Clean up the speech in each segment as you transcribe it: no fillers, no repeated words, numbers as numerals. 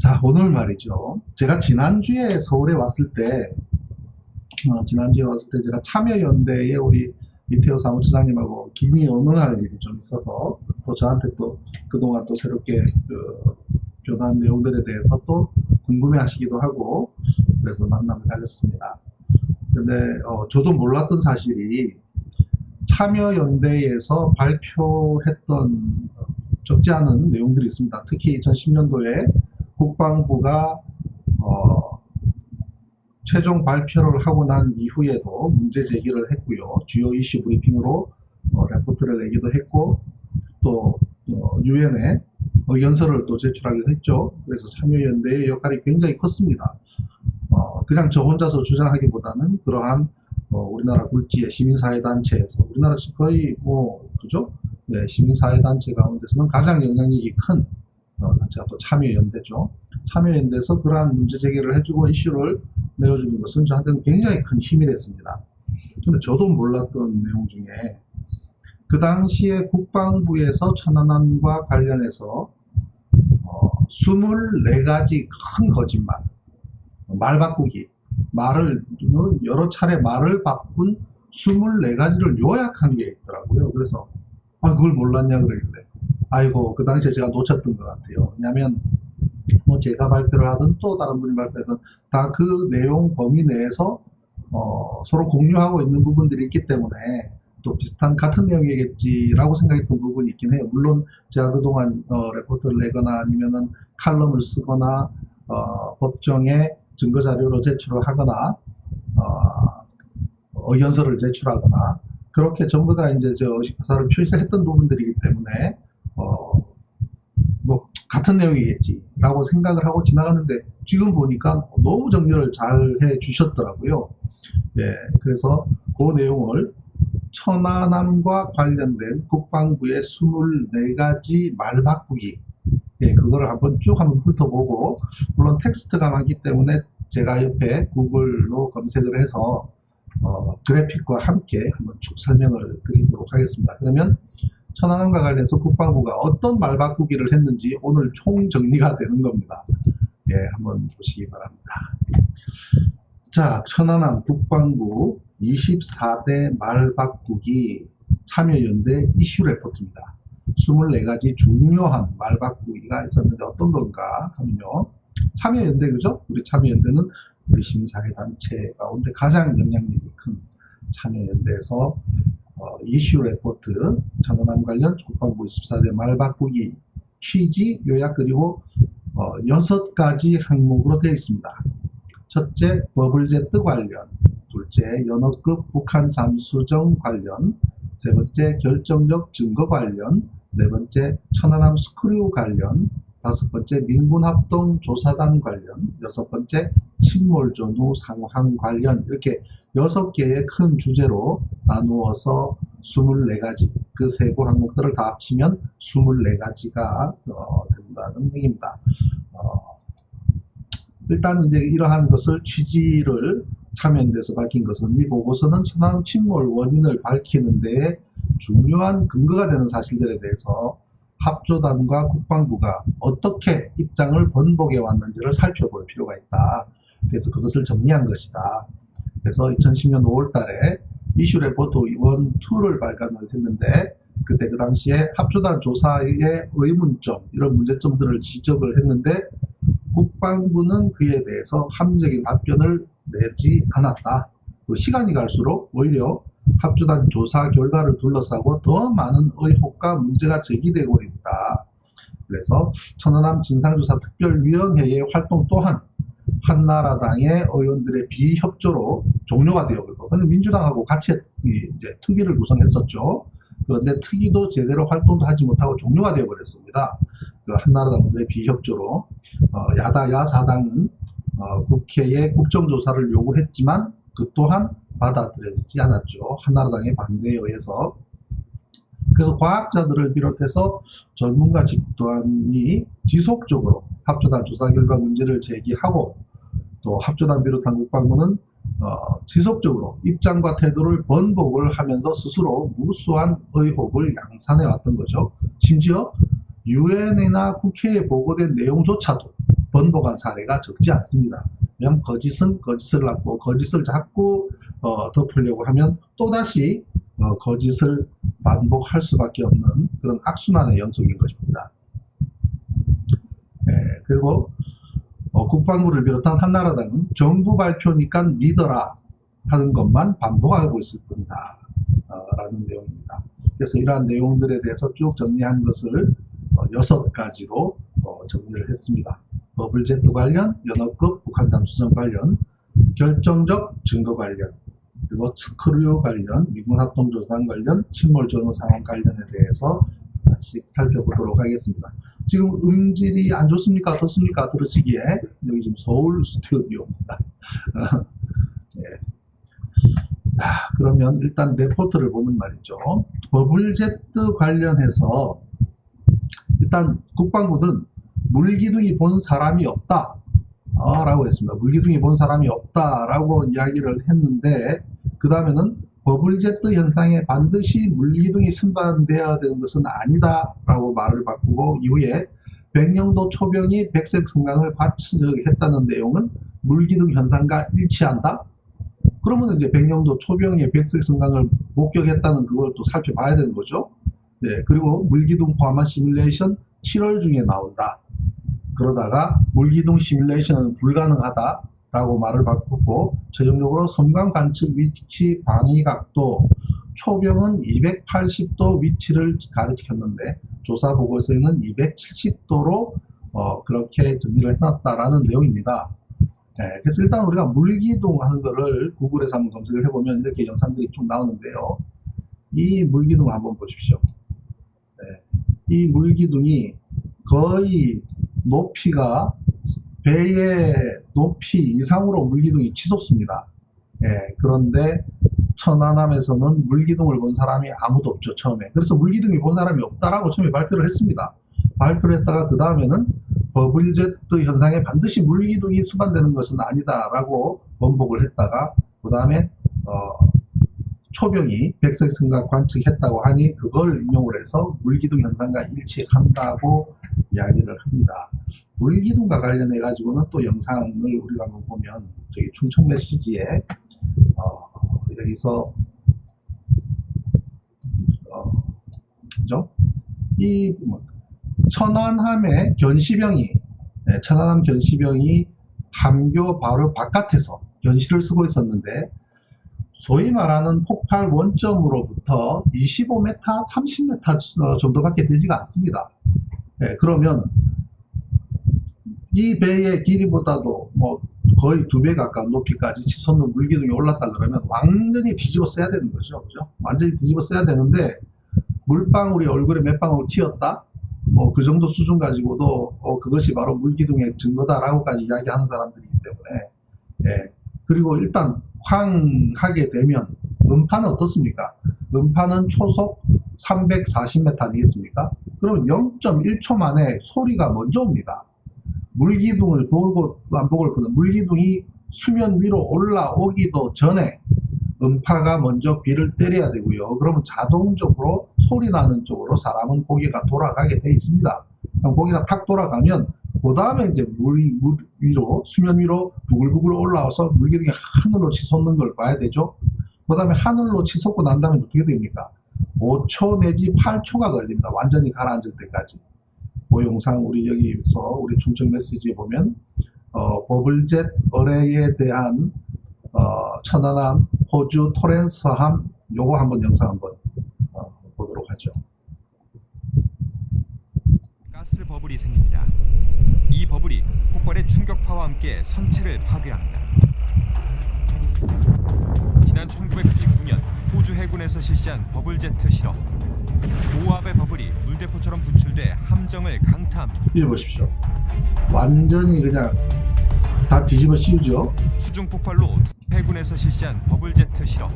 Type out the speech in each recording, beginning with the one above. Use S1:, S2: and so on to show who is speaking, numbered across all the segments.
S1: 자, 오늘 말이죠. 제가 지난주에 서울에 왔을 때, 제가 참여연대에 우리 이태호 사무처장님하고 긴히 의논할 일이 좀 있어서, 또 저한테 또 그동안 또 새롭게 교단 내용들에 대해서 또 궁금해 하시기도 하고, 그래서 만남을 가졌습니다. 근데, 저도 몰랐던 사실이 참여연대에서 발표했던 적지 않은 내용들이 있습니다. 특히 2010년도에 국방부가 최종 발표를 하고 난 이후에도 문제 제기를 했고요. 주요 이슈 브리핑으로 레포트를 내기도 했고, 또 유엔에 의견서를 또 제출하기도 했죠. 그래서 참여연대의 역할이 굉장히 컸습니다. 그냥 저 혼자서 주장하기보다는 그러한 우리나라 굴지의 시민사회단체에서, 우리나라 거의 그죠? 네, 시민사회단체 가운데서는 가장 영향력이 큰 단체가 또 참여연대죠. 참여연대에서 그러한 문제 제기를 해주고 이슈를 내어주는 것은 저한테는 굉장히 큰 힘이 됐습니다. 근데 저도 몰랐던 내용 중에 그 당시에 국방부에서 천안함과 관련해서 24가지 큰 거짓말, 말 바꾸기, 여러 차례 말을 바꾼 24가지를 요약한 게 있더라고요. 그래서 그걸 몰랐냐 그러길래 아이고, 그 당시에 제가 놓쳤던 것 같아요. 왜냐하면 제가 발표를 하든 또 다른 분이 발표하든 다 그 내용 범위 내에서 서로 공유하고 있는 부분들이 있기 때문에 또 비슷한 같은 내용이겠지라고 생각했던 부분이 있긴 해요. 물론 제가 그동안 레포트를 내거나 아니면은 칼럼을 쓰거나 법정에 증거자료로 제출을 하거나 의견서를 제출하거나 그렇게 전부 다 이제 저 의식사를 표시했던 부분들이기 때문에 같은 내용이겠지라고 생각을 하고 지나가는데 지금 보니까 너무 정리를 잘 해 주셨더라고요. 예, 그래서 그 내용을 천안함과 관련된 국방부의 24가지 말 바꾸기, 그거를 한번 쭉 훑어보고, 물론 텍스트가 많기 때문에 제가 옆에 구글로 검색을 해서 그래픽과 함께 한번 쭉 설명을 드리도록 하겠습니다. 그러면 천안함과 관련해서 국방부가 어떤 말 바꾸기를 했는지 오늘 총정리가 되는 겁니다. 한번 보시기 바랍니다. 자, 천안함 국방부 24대 말 바꾸기 참여연대 이슈 레포트입니다. 24가지 중요한 말 바꾸기가 있었는데 어떤 건가 하면요. 참여연대, 그죠? 우리 참여연대는 우리 시민사회단체 가운데 가장 영향력이 큰 참여연대에서 이슈 레포트, 천안함 관련 국방부 24대 말 바꾸기 취지, 요약 그리고 6가지 항목으로 되어 있습니다. 첫째, 버블제트 관련, 둘째, 연어급 북한 잠수정 관련, 세 번째, 결정적 증거 관련, 네 번째, 천안함 스크류 관련, 다섯 번째, 민군합동조사단 관련, 여섯 번째, 침몰전후 상황 관련, 이렇게 6개의 큰 주제로 나누어서 24가지, 그 세부 항목들을 다 합치면 24가지가 된다는 얘기입니다. 일단 이제 이러한 것을 취지를 참여연대에서 밝힌 것은 이 보고서는 천안함 침몰 원인을 밝히는 데 중요한 근거가 되는 사실들에 대해서 합조단과 국방부가 어떻게 입장을 번복해 왔는지를 살펴볼 필요가 있다. 그래서 그것을 정리한 것이다. 그래서 2010년 5월 달에 이슈 레포트 1, 2를 발간을 했는데 그때 그 당시에 합조단 조사의 의문점, 이런 문제점들을 지적을 했는데 국방부는 그에 대해서 합리적인 답변을 내지 않았다. 시간이 갈수록 오히려 합조단 조사 결과를 둘러싸고 더 많은 의혹과 문제가 제기되고 있다. 그래서 천안함 진상조사특별위원회의 활동 또한 한나라당의 의원들의 비협조로 종료가 되었고, 민주당하고 같이 이제 특위를 구성했었죠. 그런데 특위도 제대로 활동도 하지 못하고 종료가 되어버렸습니다. 그 한나라당들의 비협조로 야사당은 국회에 국정조사를 요구했지만 그 또한 받아들여지지 않았죠. 한나라당의 반대에 의해서. 그래서 과학자들을 비롯해서 전문가 집단이 지속적으로 합조단 조사 결과 문제를 제기하고, 또 합조단 비롯한 국방부는 지속적으로 입장과 태도를 번복을 하면서 스스로 무수한 의혹을 양산해 왔던 거죠. 심지어 유엔이나 국회에 보고된 내용조차도 번복한 사례가 적지 않습니다. 그냥 거짓은 거짓을 낳고 거짓을 자꾸 덮으려고 하면 또다시 거짓을 반복할 수밖에 없는 그런 악순환의 연속인 것입니다. 그리고 국방부를 비롯한 한나라당은 정부 발표니까 믿어라 하는 것만 반복하고 있을 뿐이다 라는 내용입니다. 그래서 이러한 내용들에 대해서 쭉 정리한 것을 6가지로 정리를 했습니다. 버블 제트 관련, 연어급 북한 잠수정 관련, 결정적 증거 관련, 그리고 스크류 관련, 미군 합동조사단 관련, 침몰 전후 상황 관련에 대해서 하나씩 살펴보도록 하겠습니다. 지금 음질이 안 좋습니까? 어떻습니까? 들으시기에 여기 지금 서울 스튜디오입니다. 네. 그러면 일단 레포트를 보면 말이죠. 버블 제트 관련해서 일단 국방부는 물기둥이 본 사람이 없다 라고 했습니다. 물기둥이 본 사람이 없다 라고 이야기를 했는데 그 다음에는 버블제트 현상에 반드시 물기둥이 선반되어야 되는 것은 아니다 라고 말을 바꾸고 이후에 백령도 초병이 백색 성광을 관측했다는 내용은 물기둥 현상과 일치한다? 그러면 이제 백령도 초병이 백색 성광을 목격했다는 그걸 또 살펴봐야 되는 거죠. 네, 그리고 물기둥 포함한 시뮬레이션 7월 중에 나온다. 그러다가 물기둥 시뮬레이션은 불가능하다 라고 말을 바꾸고 최종적으로 섬광 관측 위치 방위각도 초병은 280도 위치를 가리켰는데 조사 보고서에는 270도로 그렇게 정리를 해놨다라는 내용입니다. 네, 그래서 일단 우리가 물기둥 하는 거를 구글에서 한번 검색을 해보면 이렇게 영상들이 쭉 나오는데요. 이 물기둥 한번 보십시오. 네, 이 물기둥이 거의 높이가 배의 높이 이상으로 물기둥이 치솟습니다. 예, 그런데 천안함에서는 물기둥을 본 사람이 아무도 없죠, 처음에. 그래서 물기둥이 본 사람이 없다라고 처음에 발표를 했습니다. 발표를 했다가 그 다음에는 버블제트 현상에 반드시 물기둥이 수반되는 것은 아니다라고 번복을 했다가 그 다음에 초병이 백색 성광 관측했다고 하니 그걸 인용을 해서 물기둥 현상과 일치한다고 이야기를 합니다. 물기둥과 관련해 가지고는 또 영상을 우리가 한번 보면 저기 충청 메시지에 여기서 그죠? 이 천안함의 견시병이 천안함 견시병이 함교 바로 바깥에서 견시를 쓰고 있었는데 소위 말하는 폭발 원점으로부터 25m, 30m 정도밖에 되지가 않습니다. 네, 그러면 이 배의 길이보다도 뭐 거의 2배 가까운 높이까지 치솟는 물기둥이 올랐다 그러면 완전히 뒤집어 써야 되는 거죠. 그죠? 완전히 뒤집어 써야 되는데 물방울이 얼굴에 몇 방울 튀었다? 뭐 그 정도 수준 가지고도 그것이 바로 물기둥의 증거다라고까지 이야기하는 사람들이기 때문에 예. 그리고 일단 황하게 되면 음파는 어떻습니까? 음파는 초속 340m 아니겠습니까? 그러면 0.1초 만에 소리가 먼저 옵니다. 물기둥을 보고 안 보고를 보는 물기둥이 수면 위로 올라오기도 전에 음파가 먼저 귀를 때려야 되고요. 그러면 자동적으로 소리 나는 쪽으로 사람은 고개가 돌아가게 돼 있습니다. 그럼 고개가 탁 돌아가면 그 다음에 이제 물 위로, 수면 위로 부글부글 올라와서 물기둥이 하늘로 치솟는 걸 봐야 되죠. 그 다음에 하늘로 치솟고 난 다음에 어떻게 됩니까? 5초 내지 8초가 걸립니다. 완전히 가라앉을 때까지. 그 영상 우리 여기서 우리 충청 메시지에 보면 버블젯 어뢰에 대한 천안함, 호주 토렌스함 요거 한번 영상 한번 보도록 하죠.
S2: 가스 버블이 생깁니다. 이 버블이 폭발의 충격파와 함께 선체를 파괴합니다. 지난 1999년 호주 해군에서 실시한 버블제트 실험. 고압의 버블이 물대포처럼 분출돼 함정을 강타합니다.
S1: 이거 보십시오. 완전히 그냥 다 뒤집어 씌우죠.
S2: 수중 폭발로 해군에서 실시한 버블제트 실험.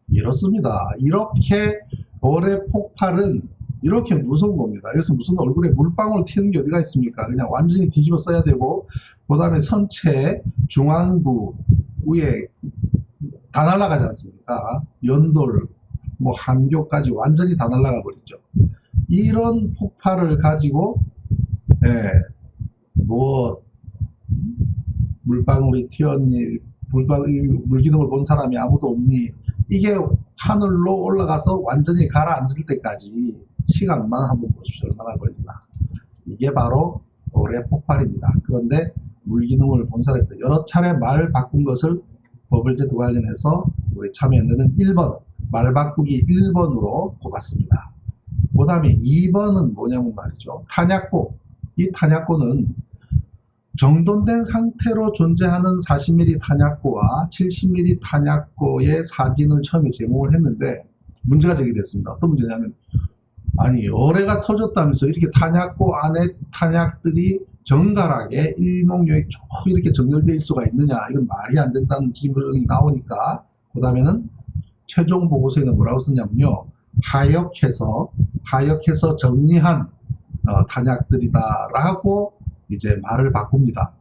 S1: 이렇습니다. 이렇게 어뢰 폭발은 이렇게 무서운 겁니다. 여기서 무슨 얼굴에 물방울 튀는 게 어디가 있습니까? 그냥 완전히 뒤집어 써야 되고 그 다음에 선체 중앙부 위에 다 날아가지 않습니까? 연돌 뭐 함교까지 완전히 다 날아가 버리죠. 이런 폭발을 가지고 뭐 물방울이 튀었니, 물기둥을 본 사람이 아무도 없니, 이게 하늘로 올라가서 완전히 가라앉을 때까지 시간만 한번 보십시오. 얼마나 걸리나. 이게 바로 올해 폭발입니다. 그런데 물기둥을 본 사람들 여러 차례 말 바꾼 것을 버블제트 관련해서 우리 참여연대는 1번 말 바꾸기 1번으로 꼽았습니다. 그 다음에 2번은 뭐냐면 말이죠. 탄약고. 이 탄약고는 정돈된 상태로 존재하는 40mm 탄약고와 70mm 탄약고의 사진을 처음에 제공을 했는데 문제가 제기됐습니다. 어떤 문제냐면, 아니 어뢰가 터졌다면서 이렇게 탄약고 안에 탄약들이 정갈하게 일목요익 쭉 이렇게 정렬될 수가 있느냐, 이건 말이 안 된다는 질문이 나오니까 그 다음에는 최종 보고서에는 뭐라고 썼냐면요, 하역해서 정리한 탄약들이다 라고 이제 말을 바꿉니다.